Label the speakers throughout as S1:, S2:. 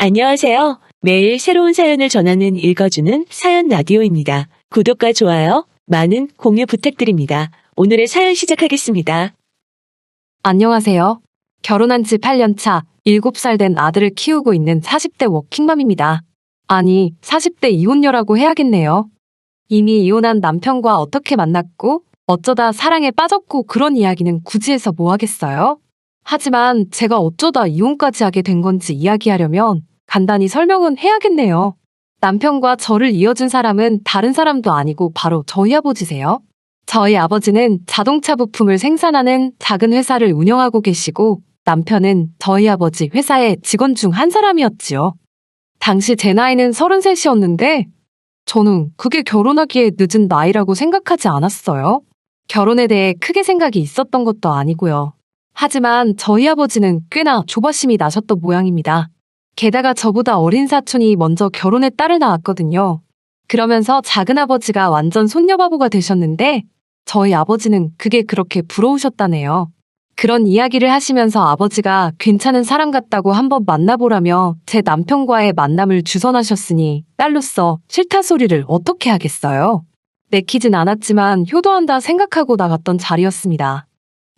S1: 안녕하세요. 매일 새로운 사연을 전하는 읽어주는 사연 라디오입니다. 구독과 좋아요, 많은 공유 부탁드립니다. 오늘의 사연 시작하겠습니다.
S2: 안녕하세요. 결혼한 지 8년 차 7살 된 아들을 키우고 있는 40대 워킹맘입니다. 아니, 40대 이혼녀라고 해야겠네요. 이미 이혼한 남편과 어떻게 만났고 어쩌다 사랑에 빠졌고 그런 이야기는 굳이 해서 뭐 하겠어요? 하지만 제가 어쩌다 이혼까지 하게 된 건지 이야기하려면 간단히 설명은 해야겠네요. 남편과 저를 이어준 사람은 다른 사람도 아니고 바로 저희 아버지세요. 저희 아버지는 자동차 부품을 생산하는 작은 회사를 운영하고 계시고 남편은 저희 아버지 회사의 직원 중 한 사람이었지요. 당시 제 나이는 33이었는데 저는 그게 결혼하기에 늦은 나이라고 생각하지 않았어요. 결혼에 대해 크게 생각이 있었던 것도 아니고요. 하지만 저희 아버지는 꽤나 조바심이 나셨던 모양입니다. 게다가 저보다 어린 사촌이 먼저 결혼해 딸을 낳았거든요. 그러면서 작은아버지가 완전 손녀바보가 되셨는데 저희 아버지는 그게 그렇게 부러우셨다네요. 그런 이야기를 하시면서 아버지가 괜찮은 사람 같다고 한번 만나보라며 제 남편과의 만남을 주선하셨으니 딸로서 싫다 소리를 어떻게 하겠어요? 내키진 않았지만 효도한다 생각하고 나갔던 자리였습니다.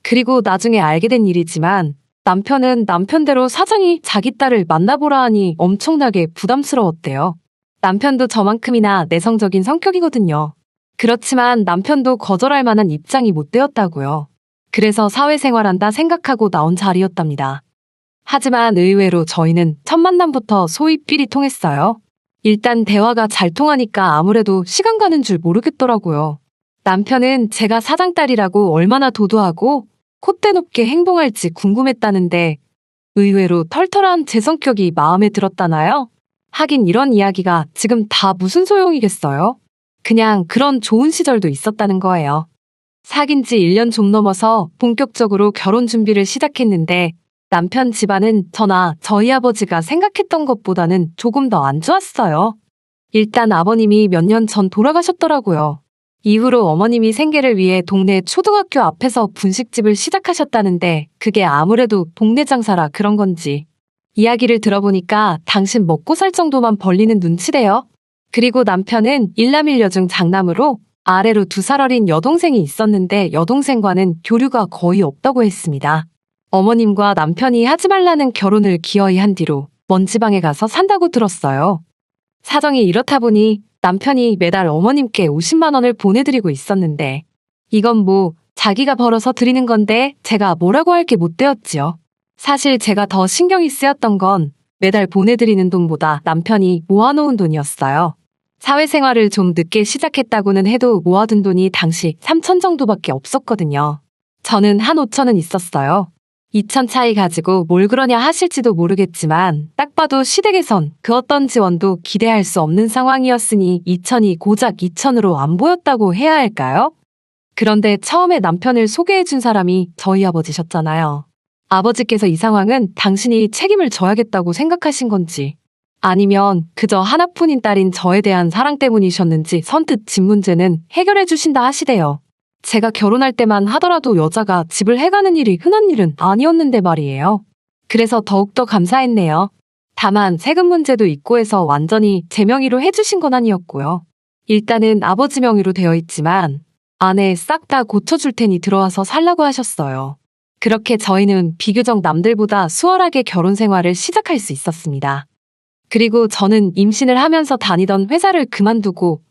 S2: 그리고 나중에 알게 된 일이지만 남편은 남편대로 사장이 자기 딸을 만나보라 하니 엄청나게 부담스러웠대요. 남편도 저만큼이나 내성적인 성격이거든요. 그렇지만 남편도 거절할 만한 입장이 못 되었다고요. 그래서 사회생활한다 생각하고 나온 자리였답니다. 하지만 의외로 저희는 첫 만남부터 소위 삘이 통했어요. 일단 대화가 잘 통하니까 아무래도 시간 가는 줄 모르겠더라고요. 남편은 제가 사장 딸이라고 얼마나 도도하고 콧대 높게 행동할지 궁금했다는데 의외로 털털한 제 성격이 마음에 들었다나요? 하긴 이런 이야기가 지금 다 무슨 소용이겠어요? 그냥 그런 좋은 시절도 있었다는 거예요. 사귄 지 1년 좀 넘어서 본격적으로 결혼 준비를 시작했는데 남편 집안은 저나 저희 아버지가 생각했던 것보다는 조금 더 안 좋았어요. 일단 아버님이 몇 년 전 돌아가셨더라고요. 이후로 어머님이 생계를 위해 동네 초등학교 앞에서 분식집을 시작하셨다는데 그게 아무래도 동네 장사라 그런 건지 이야기를 들어보니까 당신 먹고 살 정도만 벌리는 눈치래요. 그리고 남편은 일남일녀 중 장남으로 아래로 2살 어린 여동생이 있었는데 여동생과는 교류가 거의 없다고 했습니다. 어머님과 남편이 하지 말라는 결혼을 기어이 한 뒤로 먼 지방에 가서 산다고 들었어요. 사정이 이렇다 보니 남편이 매달 어머님께 50만 원을 보내드리고 있었는데 이건 뭐 자기가 벌어서 드리는 건데 제가 뭐라고 할 게 못 되었지요. 사실 제가 더 신경이 쓰였던 건 매달 보내드리는 돈보다 남편이 모아놓은 돈이었어요. 사회생활을 좀 늦게 시작했다고는 해도 모아둔 돈이 당시 3천 정도밖에 없었거든요. 저는 한 5천은 있었어요. 2천 차이 가지고 뭘 그러냐 하실지도 모르겠지만 딱 봐도 시댁에선 그 어떤 지원도 기대할 수 없는 상황이었으니 2천이 고작 2천으로 안 보였다고 해야 할까요? 그런데 처음에 남편을 소개해준 사람이 저희 아버지셨잖아요. 아버지께서 이 상황은 당신이 책임을 져야겠다고 생각하신 건지 아니면 그저 하나뿐인 딸인 저에 대한 사랑 때문이셨는지 선뜻 집 문제는 해결해 주신다 하시대요. 제가 결혼할 때만 하더라도 여자가 집을 해가는 일이 흔한 일은 아니었는데 말이에요. 그래서 더욱더 감사했네요. 다만 세금 문제도 있고 해서 완전히 제 명의로 해주신 건 아니었고요. 일단은 아버지 명의로 되어 있지만 안에 싹 다 고쳐줄 테니 들어와서 살라고 하셨어요. 그렇게 저희는 비교적 남들보다 수월하게 결혼 생활을 시작할 수 있었습니다. 그리고 저는 임신을 하면서 다니던 회사를 그만두고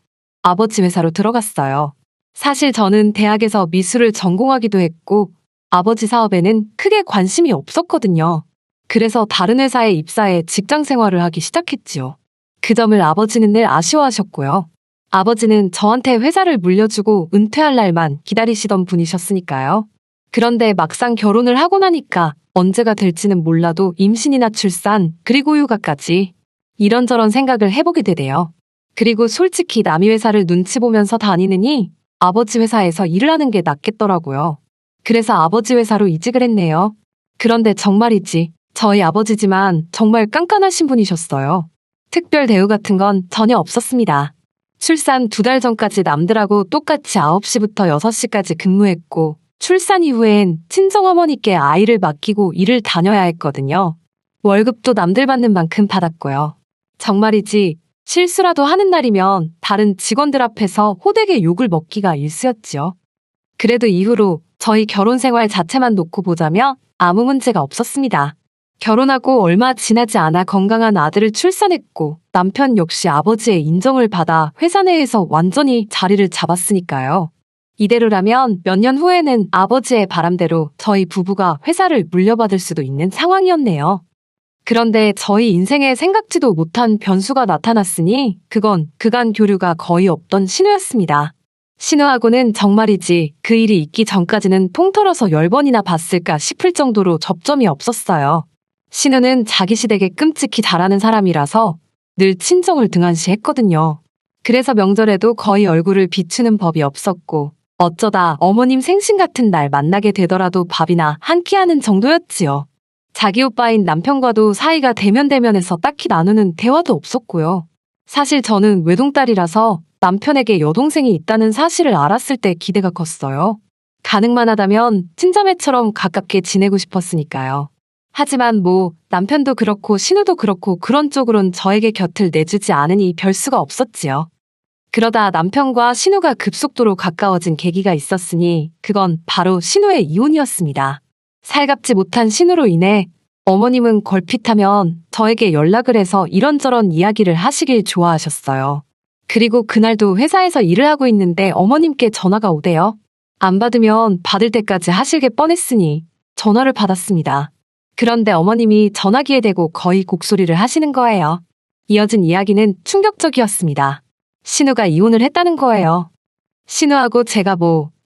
S2: 아버지 회사로 들어갔어요. 사실 저는 대학에서 미술을 전공하기도 했고 아버지 사업에는 크게 관심이 없었거든요. 그래서 다른 회사에 입사해 직장 생활을 하기 시작했지요. 그 점을 아버지는 늘 아쉬워하셨고요. 아버지는 저한테 회사를 물려주고 은퇴할 날만 기다리시던 분이셨으니까요. 그런데 막상 결혼을 하고 나니까 언제가 될지는 몰라도 임신이나 출산 그리고 육아까지 이런저런 생각을 해보게 되대요. 그리고 솔직히 남의 회사를 눈치 보면서 다니느니 아버지 회사에서 일을 하는 게 낫겠더라고요. 그래서 아버지 회사로 이직을 했네요. 그런데 정말이지 저희 아버지지만 정말 깐깐하신 분이셨어요. 특별 대우 같은 건 전혀 없었습니다. 출산 2달 전까지 남들하고 똑같이 9시부터 6시까지 근무했고 출산 이후엔 친정어머니께 아이를 맡기고 일을 다녀야 했거든요. 월급도 남들 받는 만큼 받았고요. 정말이지 실수라도 하는 날이면 다른 직원들 앞에서 호되게 욕을 먹기가 일쑤였지요. 그래도 이후로 저희 결혼 생활 자체만 놓고 보자면 아무 문제가 없었습니다. 결혼하고 얼마 지나지 않아 건강한 아들을 출산했고 남편 역시 아버지의 인정을 받아 회사 내에서 완전히 자리를 잡았으니까요. 이대로라면 몇 년 후에는 아버지의 바람대로 저희 부부가 회사를 물려받을 수도 있는 상황이었네요. 그런데 저희 인생에 생각지도 못한 변수가 나타났으니 그건 그간 교류가 거의 없던 신우였습니다. 신우하고는 정말이지 그 일이 있기 전까지는 통틀어서 10번이나 봤을까 싶을 정도로 접점이 없었어요. 신우는 자기 시댁에 끔찍히 잘하는 사람이라서 늘 친정을 등한시했거든요. 그래서 명절에도 거의 얼굴을 비추는 법이 없었고 어쩌다 어머님 생신 같은 날 만나게 되더라도 밥이나 한 끼 하는 정도였지요. 자기 오빠인 남편과도 사이가 대면대면해서 딱히 나누는 대화도 없었고요. 사실 저는 외동딸이라서 남편에게 여동생이 있다는 사실을 알았을 때 기대가 컸어요. 가능만 하다면 친자매처럼 가깝게 지내고 싶었으니까요. 하지만 남편도 그렇고 신우도 그렇고 그런 쪽으론 저에게 곁을 내주지 않으니 별 수가 없었지요. 그러다 남편과 신우가 급속도로 가까워진 계기가 있었으니 그건 바로 신우의 이혼이었습니다. 살갑지 못한 신우로 인해 어머님은 걸핏하면 저에게 연락을 해서 이런저런 이야기를 하시길 좋아하셨어요. 그리고 그날도 회사에서 일을 하고 있는데 어머님께 전화가 오대요. 안 받으면 받을 때까지 하실 게 뻔했으니 전화를 받았습니다. 그런데 어머님이 전화기에 대고 거의 곡소리를 하시는 거예요. 이어진 이야기는 충격적이었습니다. 신우가 이혼을 했다는 거예요. 신우하고 제가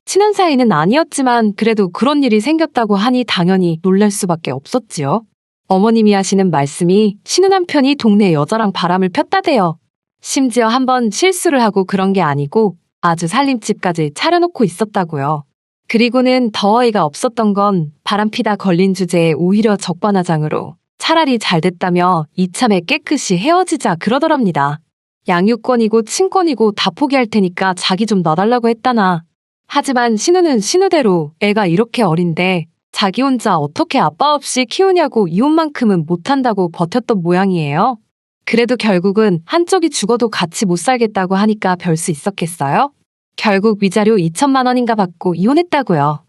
S2: 친한 사이는 아니었지만 그래도 그런 일이 생겼다고 하니 당연히 놀랄 수밖에 없었지요. 어머님이 하시는 말씀이 신우 남편이 동네 여자랑 바람을 폈다대요. 심지어 한번 실수를 하고 그런 게 아니고 아주 살림집까지 차려놓고 있었다고요. 그리고는 더 어이가 없었던 건 바람피다 걸린 주제에 오히려 적반하장으로 차라리 잘 됐다며 이참에 깨끗이 헤어지자 그러더랍니다. 양육권이고 친권이고 다 포기할 테니까 자기 좀 놔달라고 했다나. 하지만 신우는 신우대로 애가 이렇게 어린데 자기 혼자 어떻게 아빠 없이 키우냐고 이혼만큼은 못한다고 버텼던 모양이에요. 그래도 결국은 한쪽이 죽어도 같이 못 살겠다고 하니까 별 수 있었겠어요? 결국 위자료 2천만 원인가 받고 이혼했다고요.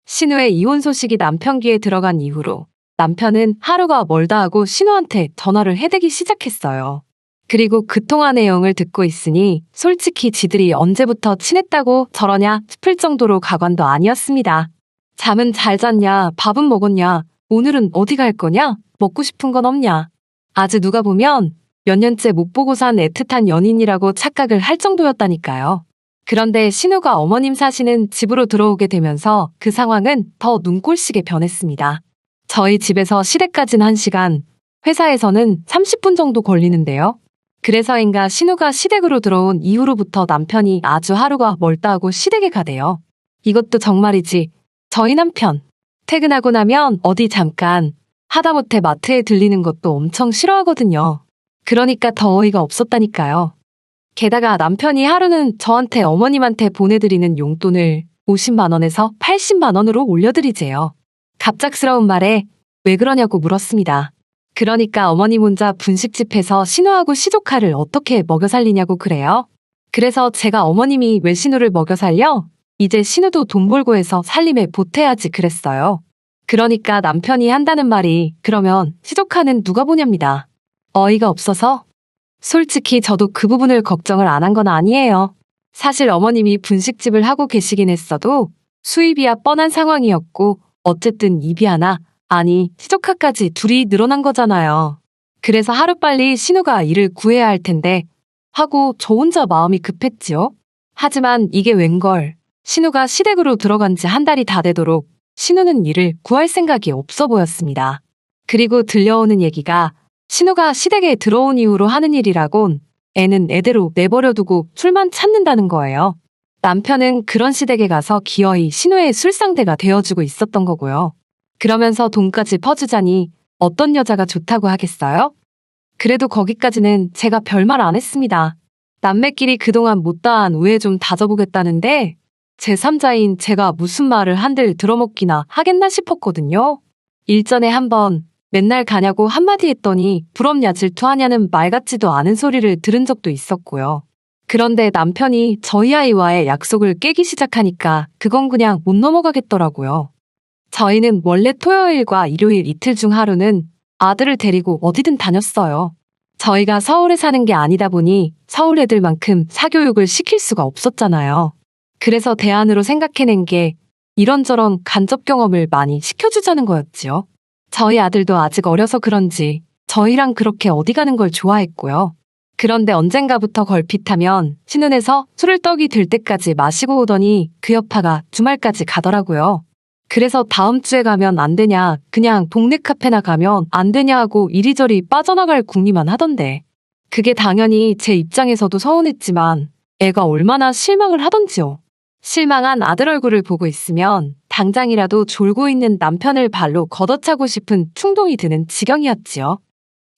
S2: 신우의 이혼 소식이 남편 귀에 들어간 이후로 남편은 하루가 멀다 하고 신우한테 전화를 해대기 시작했어요. 그리고 그 통화 내용을 듣고 있으니 솔직히 지들이 언제부터 친했다고 저러냐 싶을 정도로 가관도 아니었습니다. 잠은 잘 잤냐, 밥은 먹었냐, 오늘은 어디 갈 거냐, 먹고 싶은 건 없냐. 아주 누가 보면 몇 년째 못 보고 산 애틋한 연인이라고 착각을 할 정도였다니까요. 그런데 신우가 어머님 사시는 집으로 들어오게 되면서 그 상황은 더 눈꼴시게 변했습니다. 저희 집에서 시댁까지는 1시간, 회사에서는 30분 정도 걸리는데요. 그래서인가 신우가 시댁으로 들어온 이후로부터 남편이 아주 하루가 멀다 하고 시댁에 가대요. 이것도 정말이지. 저희 남편 퇴근하고 나면 어디 잠깐 하다못해 마트에 들리는 것도 엄청 싫어하거든요. 그러니까 더 어이가 없었다니까요. 게다가 남편이 하루는 저한테 어머님한테 보내드리는 용돈을 50만 원에서 80만 원으로 올려드리재요. 갑작스러운 말에 왜 그러냐고 물었습니다. 그러니까 어머님 혼자 분식집해서 신우하고 시조카를 어떻게 먹여 살리냐고 그래요. 그래서 제가 어머님이 왜 신우를 먹여 살려? 이제 신우도 돈 벌고 해서 살림에 보태야지 그랬어요. 그러니까 남편이 한다는 말이 그러면 시조카는 누가 보냐입니다. 어이가 없어서? 솔직히 저도 그 부분을 걱정을 안 한 건 아니에요. 사실 어머님이 분식집을 하고 계시긴 했어도 수입이야 뻔한 상황이었고 어쨌든 입이 하나 아니 시조카까지 둘이 늘어난 거잖아요. 그래서 하루빨리 신우가 일을 구해야 할 텐데 하고 저 혼자 마음이 급했지요. 하지만 이게 웬걸. 신우가 시댁으로 들어간 지 한 달이 다 되도록 신우는 일을 구할 생각이 없어 보였습니다. 그리고 들려오는 얘기가 신우가 시댁에 들어온 이후로 하는 일이라곤 애는 애대로 내버려두고 술만 찾는다는 거예요. 남편은 그런 시댁에 가서 기어이 신우의 술상대가 되어주고 있었던 거고요. 그러면서 돈까지 퍼주자니 어떤 여자가 좋다고 하겠어요? 그래도 거기까지는 제가 별말 안 했습니다. 남매끼리 그동안 못다한 우애 좀 다져보겠다는데 제3자인 제가 무슨 말을 한들 들어먹기나 하겠나 싶었거든요. 일전에 한번 맨날 가냐고 한마디 했더니 부럽냐 질투하냐는 말 같지도 않은 소리를 들은 적도 있었고요. 그런데 남편이 저희 아이와의 약속을 깨기 시작하니까 그건 그냥 못 넘어가겠더라고요. 저희는 원래 토요일과 일요일 이틀 중 하루는 아들을 데리고 어디든 다녔어요. 저희가 서울에 사는 게 아니다 보니 서울 애들만큼 사교육을 시킬 수가 없었잖아요. 그래서 대안으로 생각해낸 게 이런저런 간접 경험을 많이 시켜주자는 거였지요. 저희 아들도 아직 어려서 그런지 저희랑 그렇게 어디 가는 걸 좋아했고요. 그런데 언젠가부터 걸핏하면 신혼에서 술을 떡이 들 때까지 마시고 오더니 그 여파가 주말까지 가더라고요. 그래서 다음 주에 가면 안 되냐, 그냥 동네 카페나 가면 안 되냐 하고 이리저리 빠져나갈 궁리만 하던데. 그게 당연히 제 입장에서도 서운했지만 애가 얼마나 실망을 하던지요. 실망한 아들 얼굴을 보고 있으면 당장이라도 졸고 있는 남편을 발로 걷어차고 싶은 충동이 드는 지경이었지요.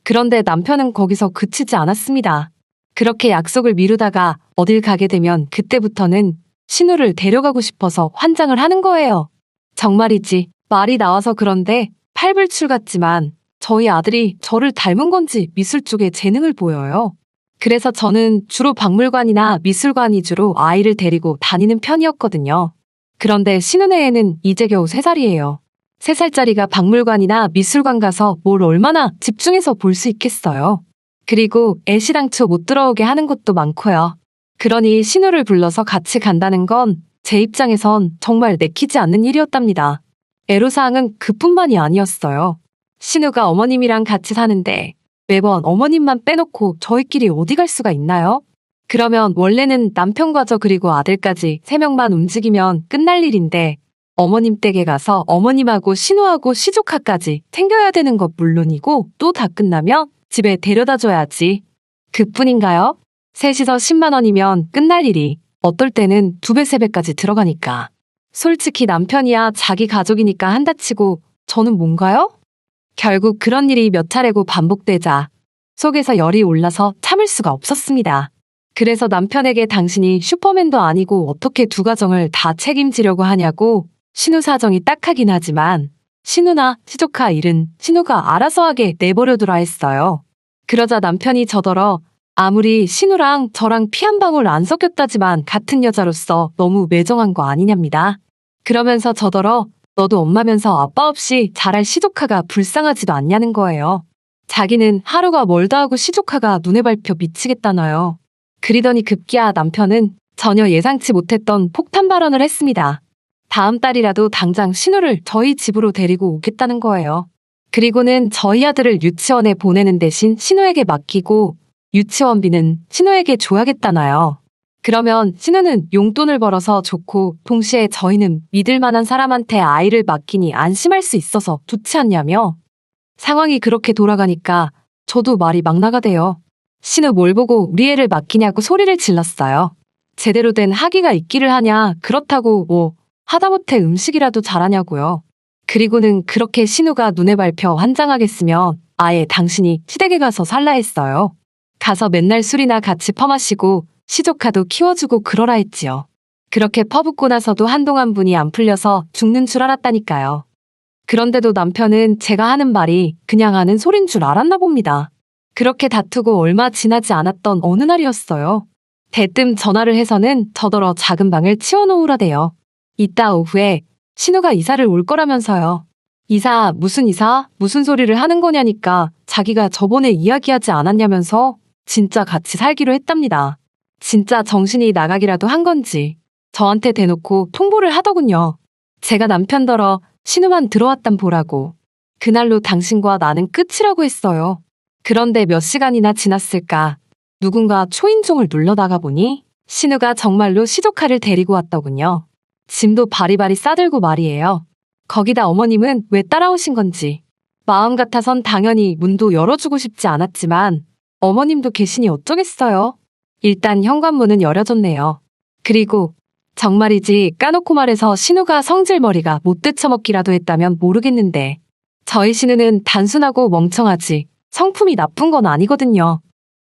S2: 그런데 남편은 거기서 그치지 않았습니다. 그렇게 약속을 미루다가 어딜 가게 되면 그때부터는 신우를 데려가고 싶어서 환장을 하는 거예요. 정말이지 말이 나와서 그런데 팔불출 같지만 저희 아들이 저를 닮은 건지 미술 쪽에 재능을 보여요. 그래서 저는 주로 박물관이나 미술관 위주로 아이를 데리고 다니는 편이었거든요. 그런데 신혼애에는 이제 겨우 3살이에요. 3살짜리가 박물관이나 미술관 가서 뭘 얼마나 집중해서 볼 수 있겠어요. 그리고 애시당초 못 들어오게 하는 것도 많고요. 그러니 신우를 불러서 같이 간다는 건 제 입장에선 정말 내키지 않는 일이었답니다. 애로사항은 그뿐만이 아니었어요. 신우가 어머님이랑 같이 사는데 매번 어머님만 빼놓고 저희끼리 어디 갈 수가 있나요? 그러면 원래는 남편과 저 그리고 아들까지 3명만 움직이면 끝날 일인데 어머님 댁에 가서 어머님하고 신우하고 시조카까지 챙겨야 되는 것 물론이고 또 다 끝나면 집에 데려다 줘야지. 그뿐인가요? 셋이서 10만 원이면 끝날 일이 어떨 때는 2배, 3배까지 들어가니까. 솔직히 남편이야 자기 가족이니까 한다치고 저는 뭔가요? 결국 그런 일이 몇 차례고 반복되자 속에서 열이 올라서 참을 수가 없었습니다. 그래서 남편에게 당신이 슈퍼맨도 아니고 어떻게 두 가정을 다 책임지려고 하냐고 신우 사정이 딱하긴 하지만 신우나 시조카 일은 신우가 알아서 하게 내버려두라 했어요. 그러자 남편이 저더러 아무리 신우랑 저랑 피 한 방울 안 섞였다지만 같은 여자로서 너무 매정한 거 아니냐입니다. 그러면서 저더러 너도 엄마면서 아빠 없이 자랄 시조카가 불쌍하지도 않냐는 거예요. 자기는 하루가 멀다 하고 시조카가 눈에 밟혀 미치겠다나요. 그리더니 급기야 남편은 전혀 예상치 못했던 폭탄 발언을 했습니다. 다음 달이라도 당장 신우를 저희 집으로 데리고 오겠다는 거예요. 그리고는 저희 아들을 유치원에 보내는 대신 신우에게 맡기고 유치원비는 신우에게 줘야겠다나요. 그러면 신우는 용돈을 벌어서 좋고 동시에 저희는 믿을 만한 사람한테 아이를 맡기니 안심할 수 있어서 좋지 않냐며. 상황이 그렇게 돌아가니까 저도 말이 막 나가대요. 신우 뭘 보고 우리 애를 맡기냐고 소리를 질렀어요. 제대로 된 학위가 있기를 하냐 그렇다고 뭐 하다못해 음식이라도 잘하냐고요. 그리고는 그렇게 신우가 눈에 밟혀 환장하겠으면 아예 당신이 시댁에 가서 살라 했어요. 가서 맨날 술이나 같이 퍼마시고 시조카도 키워주고 그러라 했지요. 그렇게 퍼붓고 나서도 한동안 분이 안 풀려서 죽는 줄 알았다니까요. 그런데도 남편은 제가 하는 말이 그냥 하는 소린 줄 알았나 봅니다. 그렇게 다투고 얼마 지나지 않았던 어느 날이었어요. 대뜸 전화를 해서는 저더러 작은 방을 치워놓으라대요. 이따 오후에 신우가 이사를 올 거라면서요. 이사? 무슨 소리를 하는 거냐니까 자기가 저번에 이야기하지 않았냐면서 진짜 같이 살기로 했답니다. 진짜 정신이 나가기라도 한 건지 저한테 대놓고 통보를 하더군요. 제가 남편더러 신우만 들어왔단 보라고. 그날로 당신과 나는 끝이라고 했어요. 그런데 몇 시간이나 지났을까 누군가 초인종을 눌러다가 보니 신우가 정말로 시조카를 데리고 왔더군요. 짐도 바리바리 싸들고 말이에요. 거기다 어머님은 왜 따라오신 건지. 마음 같아선 당연히 문도 열어주고 싶지 않았지만 어머님도 계시니 어쩌겠어요. 일단 현관문은 열어줬네요. 그리고 정말이지 까놓고 말해서 신우가 성질머리가 못 되쳐먹기라도 했다면 모르겠는데 저희 신우는 단순하고 멍청하지 성품이 나쁜 건 아니거든요.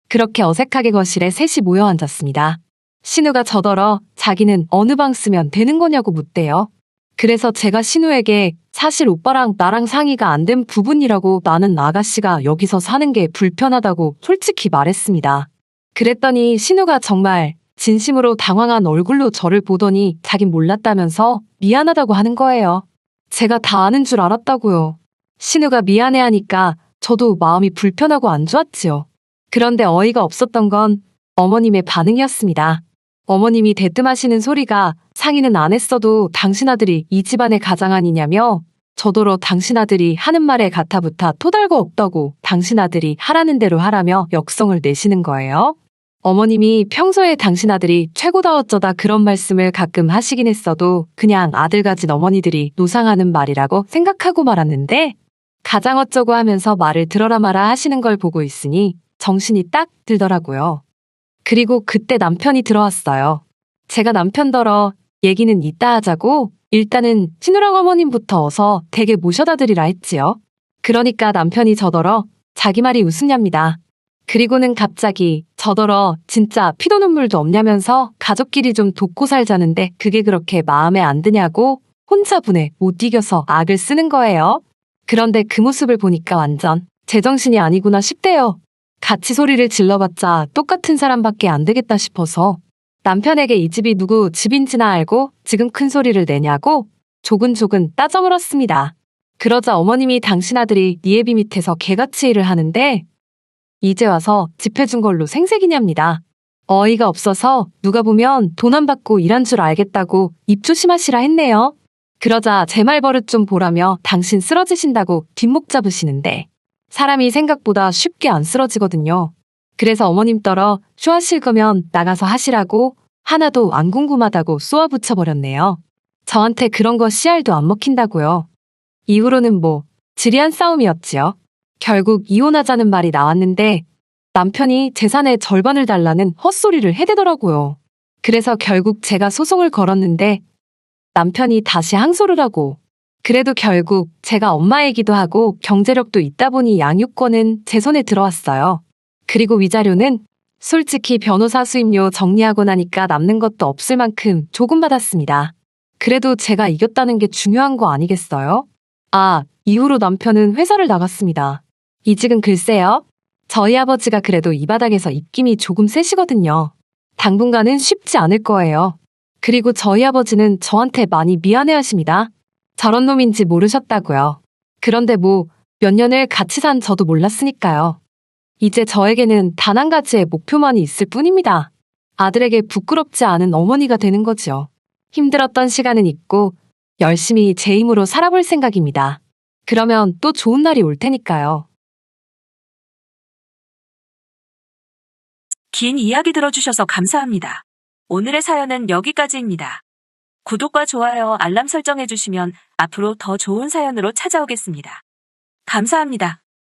S2: 그렇게 어색하게 거실에 셋이 모여 앉았습니다. 신우가 저더러 자기는 어느 방 쓰면 되는 거냐고 묻대요. 그래서 제가 신우에게 사실 오빠랑 나랑 상의가 안 된 부분이라고 나는 아가씨가 여기서 사는 게 불편하다고 솔직히 말했습니다. 그랬더니 신우가 정말 진심으로 당황한 얼굴로 저를 보더니 자긴 몰랐다면서 미안하다고 하는 거예요. 제가 다 아는 줄 알았다고요. 신우가 미안해하니까 저도 마음이 불편하고 안 좋았지요. 그런데 어이가 없었던 건 어머님의 반응이었습니다. 어머님이 대뜸하시는 소리가 상의는 안 했어도 당신 아들이 이 집안의 가장 아니냐며 저더러 당신 아들이 하는 말에 가타부타 토달고 없다고 당신 아들이 하라는 대로 하라며 역성을 내시는 거예요. 어머님이 평소에 당신 아들이 최고다 어쩌다 그런 말씀을 가끔 하시긴 했어도 그냥 아들 가진 어머니들이 노상하는 말이라고 생각하고 말았는데 가장 어쩌고 하면서 말을 들어라 마라 하시는 걸 보고 있으니 정신이 딱 들더라고요. 그리고 그때 남편이 들어왔어요. 제가 남편더러 얘기는 이따 하자고 일단은 신우랑 어머님부터 어서 댁에 모셔다 드리라 했지요. 그러니까 남편이 저더러 자기 말이 웃으냐입니다. 그리고는 갑자기 저더러 진짜 피도 눈물도 없냐면서 가족끼리 좀 돕고 살자는데 그게 그렇게 마음에 안 드냐고 혼자분에 못 이겨서 악을 쓰는 거예요. 그런데 그 모습을 보니까 완전 제정신이 아니구나 싶대요. 같이 소리를 질러봤자 똑같은 사람밖에 안 되겠다 싶어서 남편에게 이 집이 누구 집인지나 알고 지금 큰 소리를 내냐고 조근조근 따져 물었습니다. 그러자 어머님이 당신 아들이 네 애비 밑에서 개같이 일을 하는데 이제 와서 집 해준 걸로 생색이냐입니다. 어이가 없어서 누가 보면 돈 안 받고 일한 줄 알겠다고 입 조심하시라 했네요. 그러자 제 말버릇 좀 보라며 당신 쓰러지신다고 뒷목 잡으시는데 사람이 생각보다 쉽게 안 쓰러지거든요. 그래서 어머님 떨어 쇼하실 거면 나가서 하시라고 하나도 안 궁금하다고 쏘아 붙여버렸네요. 저한테 그런 거 씨알도 안 먹힌다고요. 이후로는 뭐 지리한 싸움이었지요. 결국 이혼하자는 말이 나왔는데 남편이 재산의 절반을 달라는 헛소리를 해대더라고요. 그래서 결국 제가 소송을 걸었는데 남편이 다시 항소를 하고 그래도 결국 제가 엄마이기도 하고 경제력도 있다 보니 양육권은 제 손에 들어왔어요. 그리고 위자료는 솔직히 변호사 수임료 정리하고 나니까 남는 것도 없을 만큼 조금 받았습니다. 그래도 제가 이겼다는 게 중요한 거 아니겠어요? 아, 이후로 남편은 회사를 나갔습니다. 이직은 글쎄요. 저희 아버지가 그래도 이 바닥에서 입김이 조금 세시거든요. 당분간은 쉽지 않을 거예요. 그리고 저희 아버지는 저한테 많이 미안해하십니다. 저런 놈인지 모르셨다고요. 그런데 뭐 몇 년을 같이 산 저도 몰랐으니까요. 이제 저에게는 단 한 가지의 목표만이 있을 뿐입니다. 아들에게 부끄럽지 않은 어머니가 되는 거지요. 힘들었던 시간은 잊고 열심히 제 힘으로 살아볼 생각입니다. 그러면 또 좋은 날이 올 테니까요.
S1: 긴 이야기 들어주셔서 감사합니다. 오늘의 사연은 여기까지입니다. 구독과 좋아요, 알람 설정해주시면 앞으로 더 좋은 사연으로 찾아오겠습니다. 감사합니다.